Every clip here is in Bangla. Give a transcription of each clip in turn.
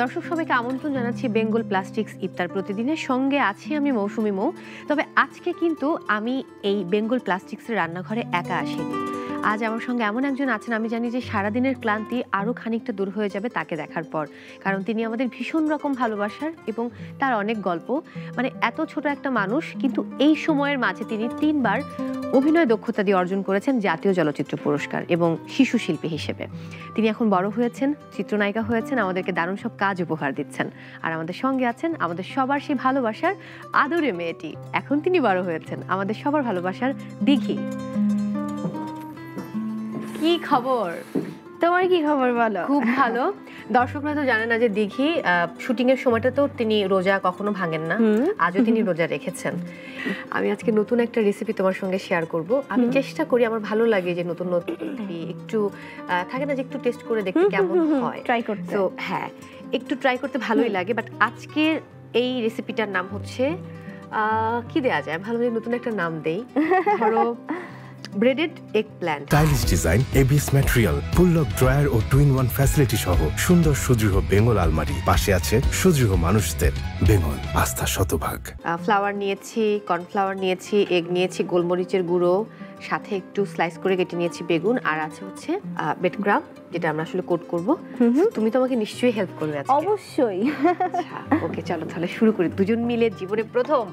দর্শক সবাইকে আমন্ত্রণ জানাচ্ছি বেঙ্গল প্লাস্টিক্স ইফতার প্রতিদিনের সঙ্গে আছি আমি মৌসুমী মৌ। তবে আজকে কিন্তু আমি এই বেঙ্গল প্লাস্টিক্সের রান্নাঘরে একা আসিনি। আজ আমার সঙ্গে এমন একজন আছেন, আমি জানি যে সারাদিনের ক্লান্তি আরও খানিকটা দূর হয়ে যাবে তাকে দেখার পর, কারণ তিনি আমাদের ভীষণ রকম ভালোবাসার এবং তার অনেক গল্প। মানে এত ছোট একটা মানুষ, কিন্তু এই সময়ের মাঝে তিনি 3বার অভিনয় দক্ষতা দিয়ে অর্জন করেছেন জাতীয় চলচ্চিত্র পুরস্কার এবং শিশু শিল্পী হিসেবে। তিনি এখন বড় হয়েছেন, চিত্রনায়িকা হয়েছেন, আমাদেরকে দারুণ সব কাজ উপহার দিচ্ছেন। আর আমাদের সঙ্গে আছেন আমাদের সবার সেই ভালোবাসার আদরে মেয়েটি, এখন তিনি বড় হয়েছেন, আমাদের সবার ভালোবাসার দিঘি। কি খবর? তোমার কি খবর বলো? খুব ভালো। দর্শকরা তো জানে না যে দিঘি শুটিং এর সময়টা তো তিনি রোজা কখনো ভাঙেন না, আজও তিনি রোজা রেখেছেন। আমি আজকে নতুন একটা রেসিপি তোমার সঙ্গে শেয়ার করব। আমি চেষ্টা করি, আমার ভালো লাগে যে নতুন নতুন একটু থাকে না যে একটু টেস্ট করে দেখতে কেমন হয়, ট্রাই করতে। তো হ্যাঁ, একটু ট্রাই করতে ভালোই লাগে। বাট আজকের এই রেসিপিটার নাম হচ্ছে কি দেয়া যায়, ভালো নতুন একটা নাম দেই, ধরো breaded eggplant. Stylish design, ABS material, উপলক ড্রয়ার ও টু-ইন-ওয়ান ফ্যাসিলিটি সহ সুন্দর সুদৃঢ় বেঙ্গল আলমারি। পাশে আছে সুদৃঢ় মানুষদের বেঙ্গল, আস্থা শতভাগ। ফ্লাওয়ার নিয়েছি, কর্নফ্লাওয়ার নিয়েছি, এগ নিয়েছি, গোলমরিচের গুঁড়ো, সাথে একটু স্লাইস করে কেটে নিয়েছি বেগুন, আর আছে হচ্ছে বেড ক্রাম, যেটা আমরা আসলে কোট করব। তুমি তো আমাকে নিশ্চয়ই হেল্প করবে আজকে। অবশ্যই। আচ্ছা ওকে, চলো তাহলে শুরু করি, দুজন মিলে জীবনে প্রথম।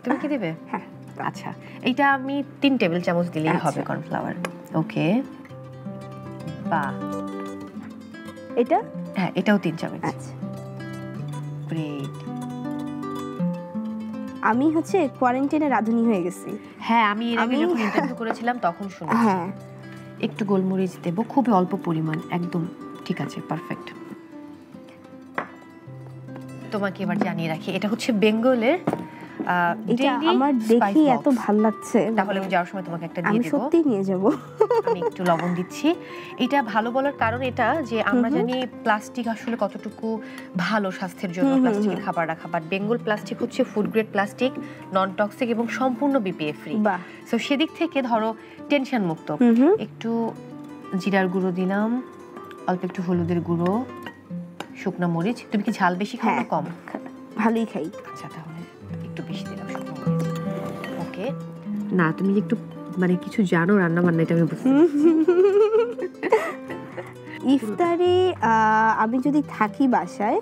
তুমি কি দেবে? হ্যাঁ আচ্ছা, এইটা আমি 3 টেবিল চামচ দিলেই হবে কর্নফ্লাওয়ার। ওকে, বাহ, এটা হ্যাঁ এটাও 3 চামচ। আচ্ছা, ব্রেড। আমি হচ্ছে কোয়ারেন্টাইনে রাঁধুনি হয়ে গেছি। হ্যাঁ, আমি এর আগে যখন ইন্টারভিউ করেছিলাম তখন শুনেছি। হ্যাঁ, একটু গোলমরিচ দেব, খুবই অল্প পরিমাণ, একদম ঠিক আছে, পারফেক্ট। তোমাকে এবার জানিয়ে রাখি, এটা হচ্ছে বেঙ্গলের এটা আমার দেখি এত ভালো লাগছে, তাহলে আমি যাওয়ার সময় তোমাকে একটা দিয়ে দেব। আমি সত্যি নিয়ে যাব। আমি একটু লবণ দিচ্ছি। এটা ভালো বলার কারণ এটা যে আমরা জানি প্লাস্টিক আসলে কতটুকু ভালো স্বাস্থ্যের জন্য, প্লাস্টিকের খাবার রাখা, বাট বেঙ্গল প্লাস্টিক হচ্ছে food grade plastic, non toxic এবং সম্পূর্ণ বিপিএ ফ্রি। সো সেদিক থেকে ধরো টেনশন মুক্ত। একটু জিরার গুঁড়ো দিলাম, অল্প একটু হলুদের গুঁড়ো, শুকনো মরিচ। তুমি কি ঝাল বেশি খাও না কম? ভালোই খাই। আচ্ছা, তাহলে একটু বেশি দিলাম শুকনো মরিচ। ওকে, না তুমি একটু মানে কিছু জানো রান্না বান্না, এটা আমি বুঝতে পারছি। ইফতারে আমি যদি থাকি বাসায়,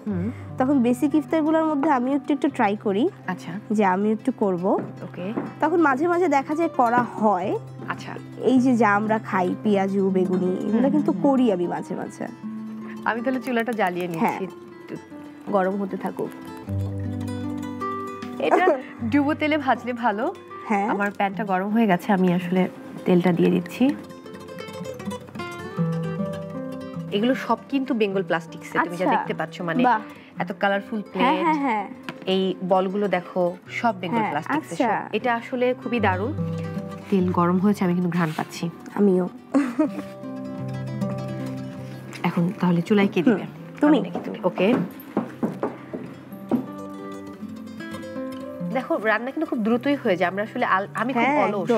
তখন বেসিক ইফতারগুলোর মধ্যে আমি একটু ট্রাই করি। আচ্ছা, যে আমি একটু করব। ওকে, তখন মাঝে মাঝে দেখা যায় করা হয়। আচ্ছা, এই যে যা আমরা খাই পেঁয়াজু বেগুনি, এগুলো কিন্তু করি আমি মাঝে মাঝে। আমি তাহলে চুলাটা জ্বালিয়ে নিচ্ছি, গরম হতে থাকুক। এটা ডুবো তেলে ভাজলে ভালো। হ্যাঁ, আমার প্যানটা গরম হয়ে গেছে, আমি আসলে তেলটা দিয়ে দিচ্ছি। এগুলো সব কিন্তু বেঙ্গল প্লাস্টিক্সে, তুমি যা দেখতে পাচ্ছ, মানে এত কালারফুল প্লেট, এই বলগুলো দেখো সব বেঙ্গল প্লাস্টিক্সে। এটা আসলে খুবই দারুণ। তেল গরম হয়েছে, আমি কিন্তু ঘ্রাণ পাচ্ছি। আমিও। এখন তাহলে চুলায় কে দিবে? তুমি। ওকে, দেখো রান্না কিন্তু খুব দ্রুতই হয়ে যায়। আমরা আসলে আমি খুব অলস,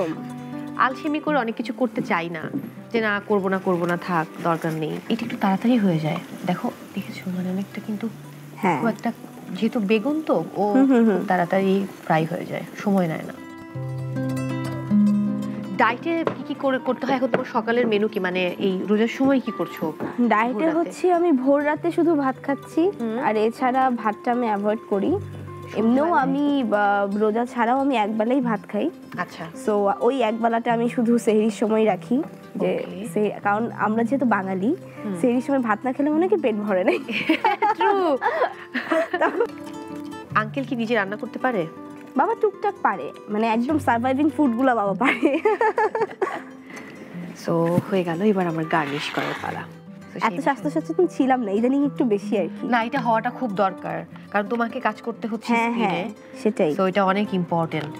আলসেমি করে অনেক কিছু করতে চাই না, যে না করবো না থাক, দরকার নেই। এটা একটু তাড়াতাড়ি হয়ে যায়। দেখো, দেখেছো মানে অনেকটা কিন্তু খুব একটা, যেহেতু বেগুন তো ও তাড়াতাড়ি ফ্রাই হয়ে যায়, সময় নেয় না। ডায়েটে কি করতে হয় এখন? তোমার সকালের মেনু কি, মানে এই রোজার সময় কি করছো? ডায়েটে হচ্ছে আমি ভোর রাতে শুধু ভাত খাচ্ছি, আর এছাড়া ভাতটা আমি অ্যাভয়েড করি। এমনিও আমি রোজা ছাড়াও আমি একবেলাই ভাত খাই। আচ্ছা, সো ওই একবেলাটা আমি শুধু সেহরির সময় রাখি, যে কারণ আমরা যেহেতু বাঙালি, সেহরির সময় ভাত না খেলে মনে হয় কি পেট ভরে নাই। আঙ্কেল কি নিজে রান্না করতে পারে? বাবা টুকটাক পারে, মানে একদম সার্ভাইভিং ফুডগুলো বাবা পারে। সো হয়ে গেল, এবার আমার গার্নিশ করার পালা। এত স্বাস্থ্য সচেতন ছিলাম না, ইদানিং একটু বেশি আর কি। না, এটা হওয়াটা খুব দরকার, কারণ তোমাকে কাজ করতে হচ্ছে স্পিডে, সেটাই। সো এটা অনেক ইম্পর্টেন্ট।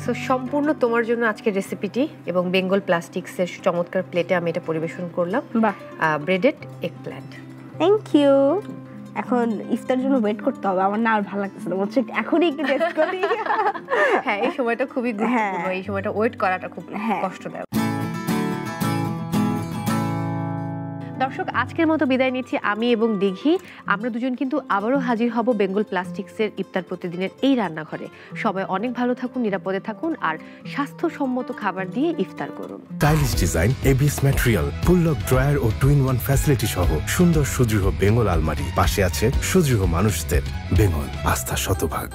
সো সম্পূর্ণ তোমার জন্য আজকের রেসিপিটি, এবং বেঙ্গল প্লাস্টিক্সের চমৎকার প্লেটে আমি এটা পরিবেশন করলাম। Breaded eggplant. Thank you. এখন ইফতার জন্য ওয়েট করতে হবে, আমার না আর ভালো লাগতেছে না, বলছে এখনই একটু টেস্ট করি। হ্যাঁ, এই সময়টা খুবই গুরুত্বপূর্ণ, এই সময়টা ওয়েট করাটা খুব কষ্টদায়ক। দর্শক, আজকের মতো বিদায় নিচ্ছি আমি এবং দিঘি। আমরা দুজন কিন্তু আবারও হাজির হব বেঙ্গল প্লাস্টিক্সের ইফতার প্রতিদিনের এই রান্নাঘরে। সবাই অনেক ভালো থাকুন, নিরাপদে থাকুন আর স্বাস্থ্যসম্মত খাবার দিয়ে ইফতার করুন। স্টাইলিশ ডিজাইন, এবিএস ম্যাটেরিয়াল, পুলক ড্রয়ার ও 2-in-1 ফ্যাসিলিটি সহ সুন্দর সুদৃঢ় বেঙ্গল আলমারি। পাশে আছে সুদৃঢ় মানুষদের। বেঙ্গল, আস্থা শতভাগ।